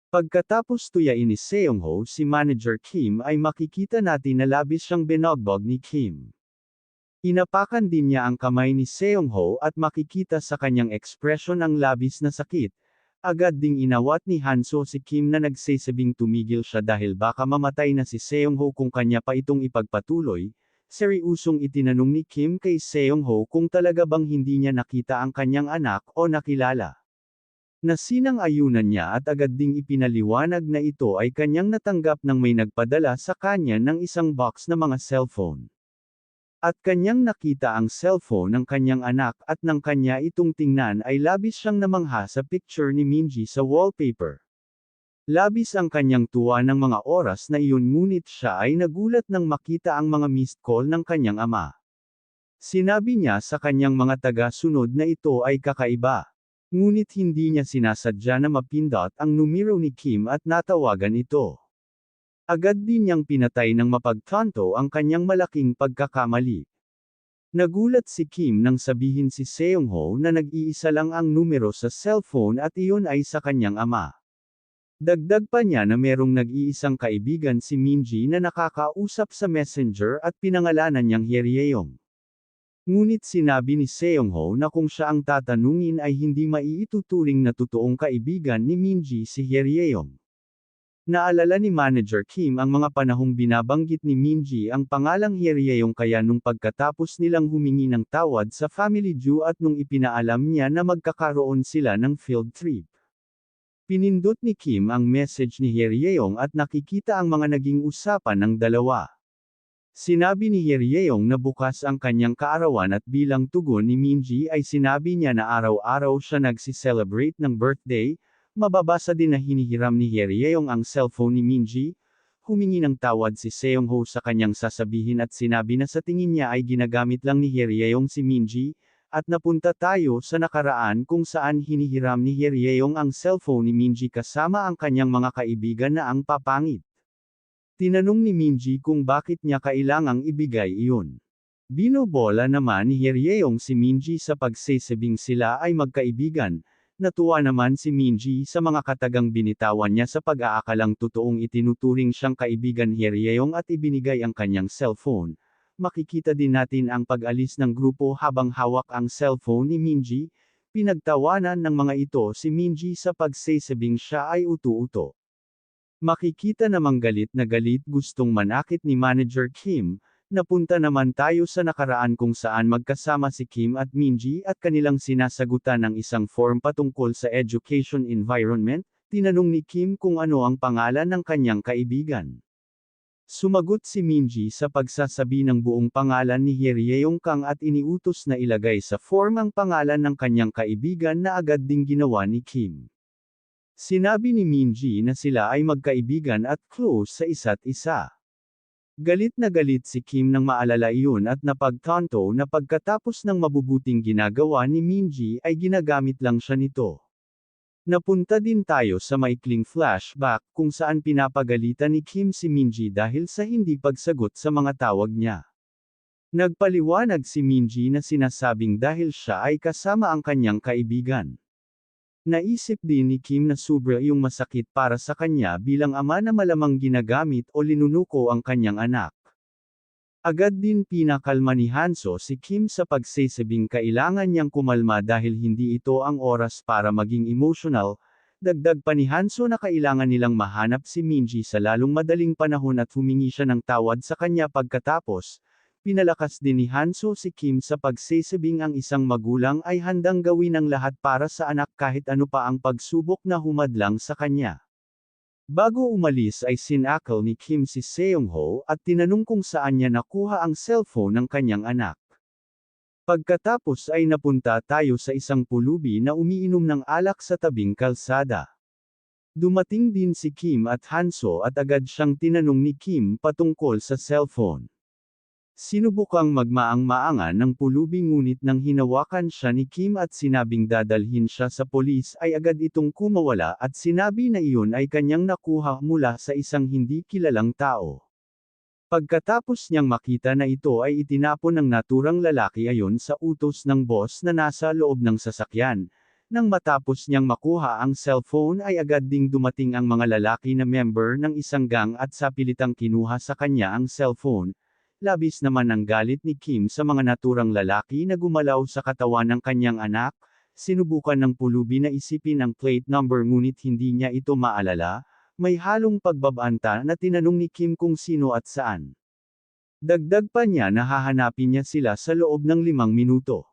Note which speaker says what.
Speaker 1: Pagkatapos tuyain ni Seong-ho si Manager Kim ay makikita natin na labis siyang binogbog ni Kim. Inapakan din niya ang kamay ni Seong-ho at makikita sa kanyang ekspresyon ang labis na sakit. Agad ding inawat ni Hanso si Kim na nagsasabing tumigil siya dahil baka mamatay na si Seong-ho kung kanya pa itong ipagpatuloy. Seryosong itinanong ni Kim kay Seong-ho kung talaga bang hindi niya nakita ang kanyang anak o nakilala. Nasinang-ayunan niya at agad ding ipinaliwanag na ito ay kanyang natanggap nang may nagpadala sa kanya ng isang box na mga cellphone. At kanyang nakita ang cellphone ng kanyang anak at nang kanya itong tingnan ay labis siyang namangha sa picture ni Minji sa wallpaper. Labis ang kanyang tuwa ng mga oras na iyon ngunit siya ay nagulat nang makita ang mga missed call ng kanyang ama. Sinabi niya sa kanyang mga taga-sunod na ito ay kakaiba. Ngunit hindi niya sinasadya na mapindot ang numero ni Kim at natawagan ito. Agad din niyang pinatay ng mapagtanto ang kanyang malaking pagkakamali. Nagulat si Kim nang sabihin si Seong-ho na nag-iisa lang ang numero sa cellphone at iyon ay sa kanyang ama. Dagdag pa niya na merong nag-iisang kaibigan si Minji na nakakausap sa messenger at pinangalanan niyang Hyeryong. Ngunit sinabi ni Seong-ho na kung siya ang tatanungin ay hindi maiituturing na totoong kaibigan ni Minji si Hyeryong. Naalala ni Manager Kim ang mga panahong binabanggit ni Minji ang pangalang Hyeryong kaya nung pagkatapos nilang humingi ng tawad sa family Jew at nung ipinaalam niya na magkakaroon sila ng field trip. Pinindot ni Kim ang message ni Hyeryong at nakikita ang mga naging usapan ng dalawa. Sinabi ni Hyeryong na bukas ang kanyang kaarawan at bilang tugon ni Minji ay sinabi niya na araw-araw siya nagsi-celebrate ng birthday. Mababasa din na hinihiram ni Hyeryong ang cellphone ni Minji. Humingi ng tawad si Seong-ho sa kanyang sasabihin at sinabi na sa tingin niya ay ginagamit lang ni Hyeryong si Minji. At napunta tayo sa nakaraan kung saan hinihiram ni Hyeryong ang cellphone ni Minji kasama ang kanyang mga kaibigan na ang papangit. Tinanong ni Minji kung bakit niya kailangang ibigay iyon. Binobola naman ni Hyeryong si Minji sa pagsasabing sila ay magkaibigan. Natuwa naman si Minji sa mga katagang binitawan niya sa pag-aakalang totoong itinuturing siyang kaibigan ni Hyeryong at ibinigay ang kanyang cellphone. Makikita din natin ang pag-alis ng grupo habang hawak ang cellphone ni Minji. Pinagtawanan ng mga ito si Minji sa pagsasabing siya ay utu-uto. Makikita namang galit na galit gustong manakit ni Manager Kim. Napunta naman tayo sa nakaraan kung saan magkasama si Kim at Minji at kanilang sinasagutan ng isang form patungkol sa education environment. Tinanong ni Kim kung ano ang pangalan ng kanyang kaibigan. Sumagot si Minji sa pagsasabi ng buong pangalan ni Hyeryong Kang at iniutos na ilagay sa form ang pangalan ng kanyang kaibigan na agad ding ginawa ni Kim. Sinabi ni Minji na sila ay magkaibigan at close sa isa't isa. Galit na galit si Kim nang maalala iyon at napagtanto na pagkatapos ng mabubuting ginagawa ni Minji ay ginagamit lang siya nito. Napunta din tayo sa maikling flashback kung saan pinapagalitan ni Kim si Minji dahil sa hindi pagsagot sa mga tawag niya. Nagpaliwanag si Minji na sinasabing dahil siya ay kasama ang kanyang kaibigan. Naisip din ni Kim na sobra iyong masakit para sa kanya bilang ama na malamang ginagamit o linunuko ang kanyang anak. Agad din pinakalma ni Hanso si Kim sa pagsasabing kailangan niyang kumalma dahil hindi ito ang oras para maging emotional. Dagdag pa ni Hanso na kailangan nilang mahanap si Minji sa lalong madaling panahon at humingi siya ng tawad sa kanya pagkatapos. Pinalakas din ni Hanso si Kim sa pagsasabing ang isang magulang ay handang gawin ang lahat para sa anak kahit ano pa ang pagsubok na humadlang sa kanya. Bago umalis ay sinakal ni Kim si Seong-ho at tinanong kung saan niya nakuha ang cellphone ng kanyang anak. Pagkatapos ay napunta tayo sa isang pulubi na umiinom ng alak sa tabing kalsada. Dumating din si Kim at Hanso at agad siyang tinanong ni Kim patungkol sa cellphone. Sinubukang magmaang-maangan ng pulubi ngunit nang hinawakan siya ni Kim at sinabing dadalhin siya sa polis ay agad itong kumawala at sinabi na iyon ay kanyang nakuha mula sa isang hindi kilalang tao. Pagkatapos niyang makita na ito ay itinapon ng naturang lalaki ayon sa utos ng boss na nasa loob ng sasakyan. Nang matapos niyang makuha ang cellphone ay agad ding dumating ang mga lalaki na member ng isang gang at sapilitang kinuha sa kanya ang cellphone. Labis naman ang galit ni Kim sa mga naturang lalaki na gumalaw sa katawan ng kanyang anak, sinubukan ng pulubi na isipin ang plate number ngunit hindi niya ito maalala, may halong pagbabanta na tinanong ni Kim kung sino at saan. Dagdag pa niya na hahanapin niya sila sa loob ng 5 minuto.